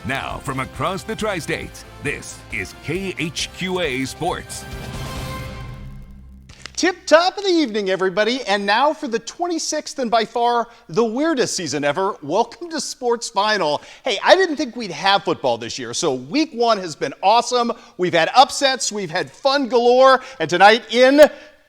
Now, from across the tri-states, this is KHQA Sports. Tip-top of the evening, everybody, and now for the 26th and by far the weirdest season ever, welcome to Sports Final. Hey, I didn't think we'd have football this year, so week one has been awesome. We've had upsets, we've had fun galore, and tonight in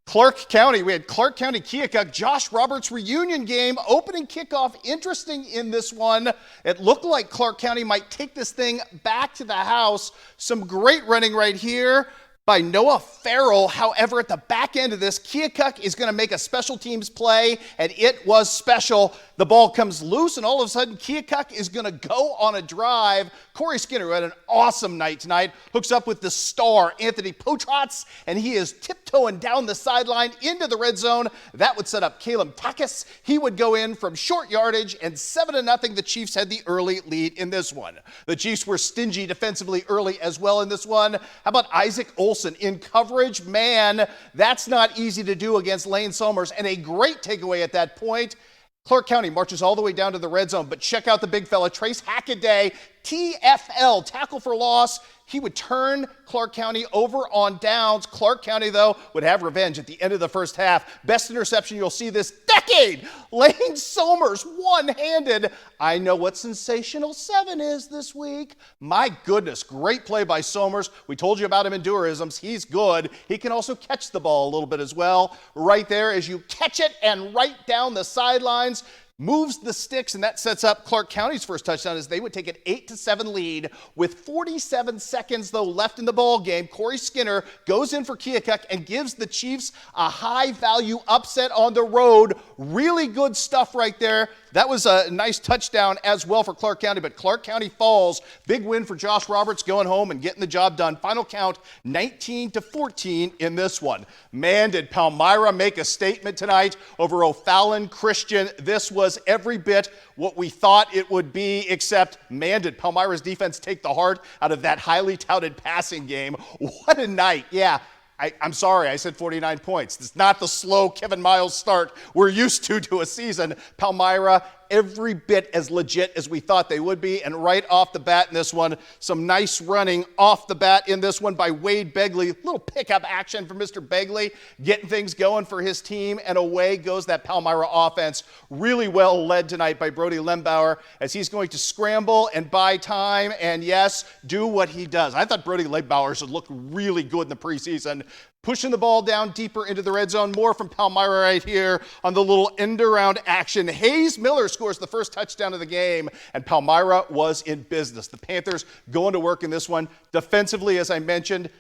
Clark County, we had Clark County Keokuk, Josh Roberts reunion game, opening kickoff. Interesting in this one. It looked like Clark County might take this thing back to the house. Some great running right here by Noah Farrell. However, at the back end of this, Keokuk is going to make a special teams play, and it was special. The ball comes loose, and all of a sudden, Keokuk is going to go on a drive. Corey Skinner, who had an awesome night tonight, hooks up with the star, Anthony Potrotz, and he is tiptoeing down the sideline into the red zone. That would set up Caleb Takis. He would go in from short yardage, and 7-0, the Chiefs had the early lead in this one. The Chiefs were stingy defensively early as well in this one. How about Isaac Olson in coverage? Man, that's not easy to do against Lane Somers, and a great takeaway at that point. Clark County marches all the way down to the red zone, but check out the big fella, Trace Hackaday, TFL, tackle for loss. He would turn Clark County over on downs. Clark County, though, would have revenge at the end of the first half. Best interception you'll see this decade. Lane Somers, one-handed. I know what Sensational 7 is this week. My goodness, great play by Somers. We told you about him in Durisms. He's good. He can also catch the ball a little bit as well. Right there as you catch it and right down the sidelines. Moves the sticks, and that sets up Clark County's first touchdown as they would take an 8-7 lead. With 47 seconds, though, left in the ball game, Corey Skinner goes in for Keokuk and gives the Chiefs a high-value upset on the road. Really good stuff right there. That was a nice touchdown as well for Clark County, but Clark County falls. Big win for Josh Roberts going home and getting the job done. Final count, 19-14 in this one. Man, did Palmyra make a statement tonight over O'Fallon Christian. This was every bit what we thought it would be, except, man, did Palmyra's defense take the heart out of that highly touted passing game. What a night. Yeah. I'm sorry, I said 49 points. It's not the slow Kevin Miles start we're used to a season. Palmyra, every bit as legit as we thought they would be, and right off the bat in this one, some nice running off the bat in this one by Wade Begley. Little pickup action for Mr. Begley, getting things going for his team, and away goes that Palmyra offense. Really well led tonight by Brody Lembauer as he's going to scramble and buy time, and yes, do what he does. I thought Brody Lembauer should look really good in the preseason. Pushing the ball down deeper into the red zone. More from Palmyra right here on the little end-around action. Hayes Miller scores the first touchdown of the game, and Palmyra was in business. The Panthers going to work in this one. Defensively, as I mentioned,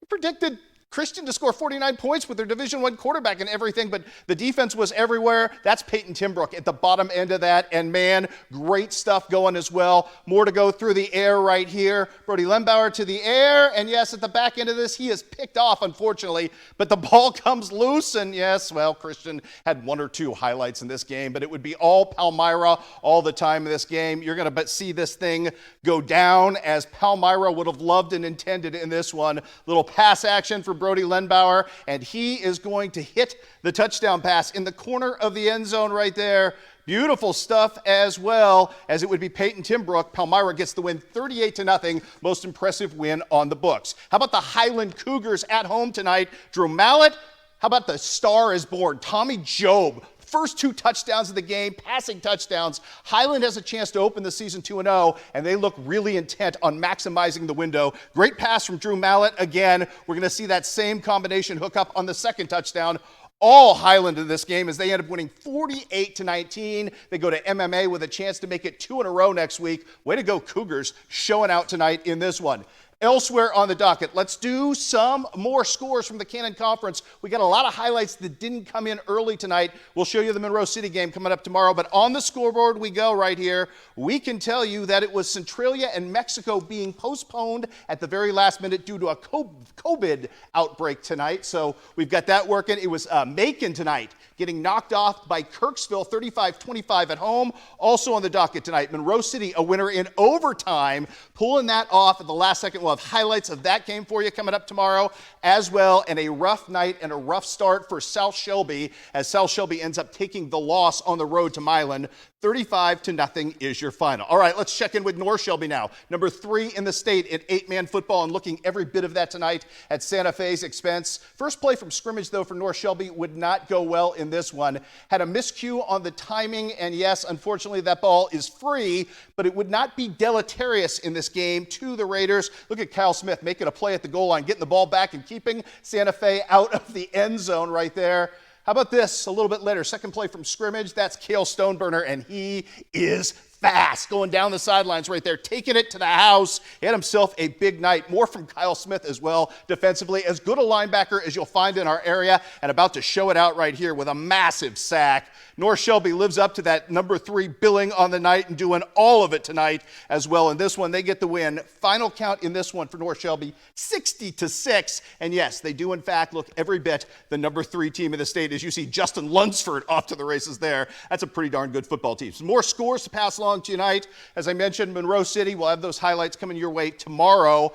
predicted Christian to score 49 points with their Division I quarterback and everything, but the defense was everywhere. That's Peyton Timbrook at the bottom end of that, and man, great stuff going as well. More to go through the air right here. Brody Lembauer to the air, and yes, at the back end of this, he is picked off, unfortunately, but the ball comes loose, and yes, well, Christian had one or two highlights in this game, but it would be all Palmyra all the time in this game. You're going to see this thing go down as Palmyra would have loved and intended in this one. Little pass action for Brody Lembauer, and he is going to hit the touchdown pass in the corner of the end zone right there. Beautiful stuff as well, as it would be Peyton Timbrook. Palmyra gets the win 38-0, most impressive win on the books. How about the Highland Cougars at home tonight? Drew Mallett. How about the star is born, Tommy Jobe? First two touchdowns of the game, passing touchdowns. Highland has a chance to open the season 2-0, and they look really intent on maximizing the window. Great pass from Drew Mallett. Again, we're going to see that same combination hook up on the second touchdown. All Highland in this game as they end up winning 48-19. They go to MMA with a chance to make it 2 in a row next week. Way to go, Cougars, showing out tonight in this one. Elsewhere on the docket, let's do some more scores from the Cannon Conference. We got a lot of highlights that didn't come in early tonight. We'll show you the Monroe City game coming up tomorrow, but on the scoreboard we go right here. We can tell you that it was Centralia and Mexico being postponed at the very last minute due to a COVID outbreak tonight. So we've got that working. It was Macon tonight getting knocked off by Kirksville 35-25 at home. Also on the docket tonight, Monroe City, a winner in overtime, pulling that off at the last second We'll have highlights of that game for you coming up tomorrow as well, and a rough night and a rough start for South Shelby as South Shelby ends up taking the loss on the road to Milan. 35-0 is your final. All right, let's check in with North Shelby now. Number 3 in the state in 8-man football, and looking every bit of that tonight at Santa Fe's expense. First play from scrimmage, though, for North Shelby would not go well in this one. Had a miscue on the timing, and yes, unfortunately, that ball is free, but it would not be deleterious in this game to the Raiders. Look at Kyle Smith making a play at the goal line, getting the ball back and keeping Santa Fe out of the end zone right there. How about this a little bit later? Second play from scrimmage. That's Cale Stoneburner, and he is fast, going down the sidelines right there, taking it to the house. He had himself a big night. More from Kyle Smith as well defensively. As good a linebacker as you'll find in our area, and about to show it out right here with a massive sack. North Shelby lives up to that number 3 billing on the night and doing all of it tonight as well. In this one, they get the win. Final count in this one for North Shelby, 60-6. And yes, they do in fact look every bit the number 3 team in the state, as you see Justin Lunsford off to the races there. That's a pretty darn good football team. Some more scores to pass along tonight. As I mentioned, Monroe City, we'll have those highlights coming your way tomorrow.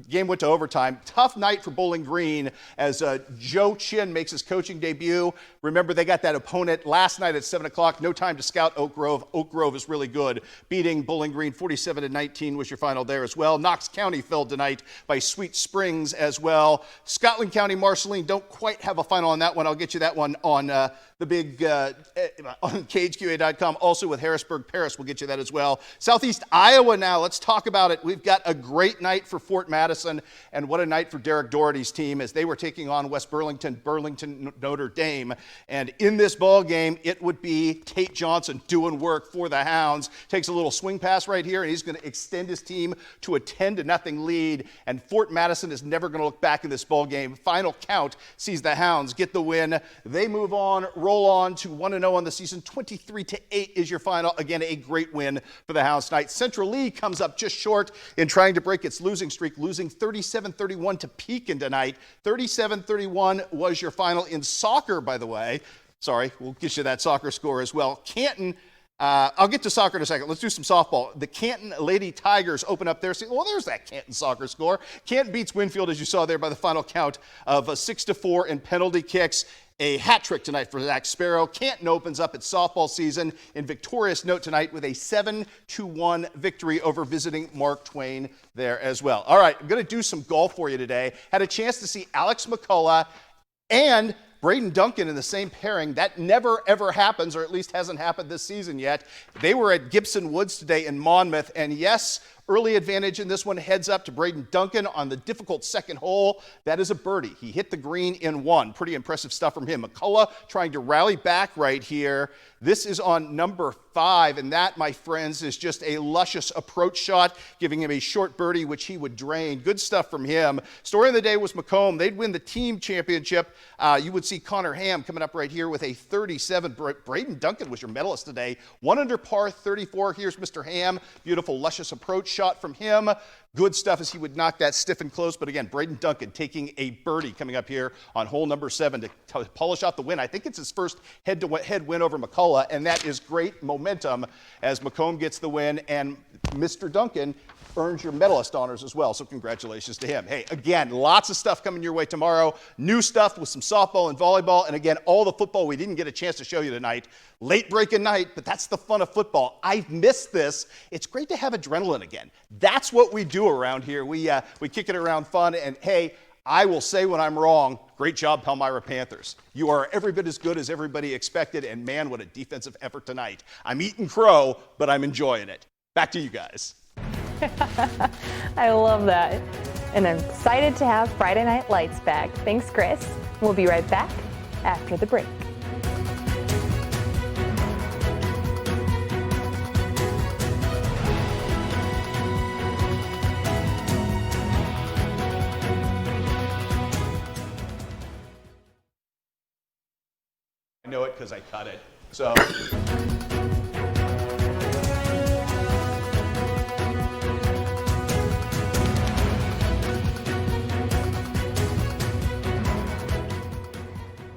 Game went to overtime. Tough night for Bowling Green as Joe Chin makes his coaching debut. Remember, they got that opponent last night at 7 o'clock. No time to scout Oak Grove. Oak Grove is really good. Beating Bowling Green 47-19 was your final there as well. Knox County fell tonight by Sweet Springs as well. Scotland County, Marceline don't quite have a final on that one. I'll get you that one on the big on KHQA.com. Also with Harrisburg Paris, we'll get you that as well. Southeast Iowa now. Let's talk about it. We've got a great night for Fort Madison, and what a night for Derek Doherty's team as they were taking on West Burlington, Notre Dame. And in this ball game, it would be Tate Johnson doing work for the Hounds. Takes a little swing pass right here, and he's going to extend his team to a 10-0 lead. And Fort Madison is never going to look back in this ball game. Final count sees the Hounds get the win. They move on, roll on to 1-0 on the season. 23-8 is your final. Again, a great win for the Hounds tonight. Central Lee comes up just short in trying to break its losing streak, losing 37-31 to Pekin tonight. 37-31 was your final in soccer, by the way. Sorry, we'll get you that soccer score as well. Canton, I'll get to soccer in a second. Let's do some softball. The Canton Lady Tigers open up their season. Well, there's that Canton soccer score. Canton beats Winfield, as you saw there, by the final count of 6-4 in penalty kicks. A hat trick tonight for Zach Sparrow. Canton opens up its softball season in victorious note tonight with a 7-1 victory over visiting Mark Twain there as well. All right, I'm going to do some golf for you today. Had a chance to see Alex McCullough and Braden Duncan in the same pairing. That never, ever happens, or at least hasn't happened this season yet. They were at Gibson Woods today in Monmouth, and yes, early advantage in this one heads up to Braden Duncan on the difficult second hole. That is a birdie. He hit the green in one. Pretty impressive stuff from him. McCullough trying to rally back right here. This is on number 5, and that, my friends, is just a luscious approach shot, giving him a short birdie, which he would drain. Good stuff from him. Story of the day was MACOMB. They'd win the team championship. You would see Connor Ham coming up right here with a 37. Braden Duncan was your medalist today. 1 under par, 34. Here's Mr. Ham. Beautiful, luscious approach shot from him. Good stuff as he would knock that stiff and close. But again, Braden Duncan taking a birdie coming up here on hole number 7 to polish out the win. I think it's his first head-to-head win over McCullough, and that is great momentum as MACOMB gets the win, and Mr. Duncan earns your medalist honors as well, so congratulations to him. Hey, again, lots of stuff coming your way tomorrow. New stuff with some softball and volleyball, and again, all the football we didn't get a chance to show you tonight. Late breaking night, but that's the fun of football. I've missed this. It's great to have adrenaline again. That's what we do around here. We kick it around fun, and hey, I will say when I'm wrong, great job, Palmyra Panthers. You are every bit as good as everybody expected, and man, what a defensive effort tonight. I'm eating crow, but I'm enjoying it. Back to you guys. I love that. And I'm excited to have Friday Night Lights back. Thanks, Chris. We'll be right back after the break. I know it because I cut it. So.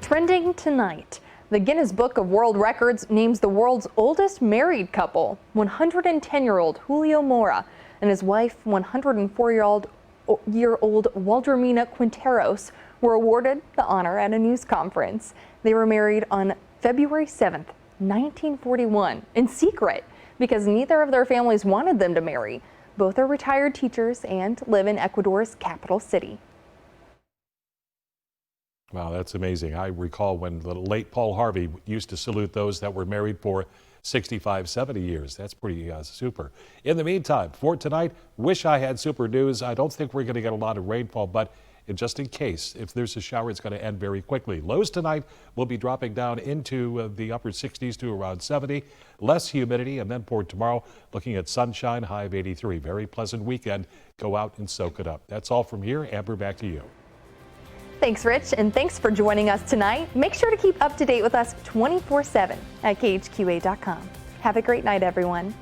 Trending tonight, The Guinness Book of World Records names the world's oldest married couple. 110-year-old Julio Mora and his wife, 104-year-old Waldromina Quinteros, were awarded the honor at a news conference. They were married on February 7th, 1941, in secret because neither of their families wanted them to marry. Both are retired teachers and live in Ecuador's capital city. Wow, that's amazing. I recall when the late Paul Harvey used to salute those that were married for 65, 70 years. That's pretty super. In the meantime, for tonight, wish I had super news. I don't think we're going to get a lot of rainfall, but just in case, if there's a shower, it's going to end very quickly. Lows tonight will be dropping down into the upper 60s to around 70. Less humidity, and then for tomorrow, looking at sunshine, high of 83. Very pleasant weekend. Go out and soak it up. That's all from here. Amber, back to you. Thanks, Rich, and thanks for joining us tonight. Make sure to keep up to date with us 24/7 at KHQA.com. Have a great night, everyone.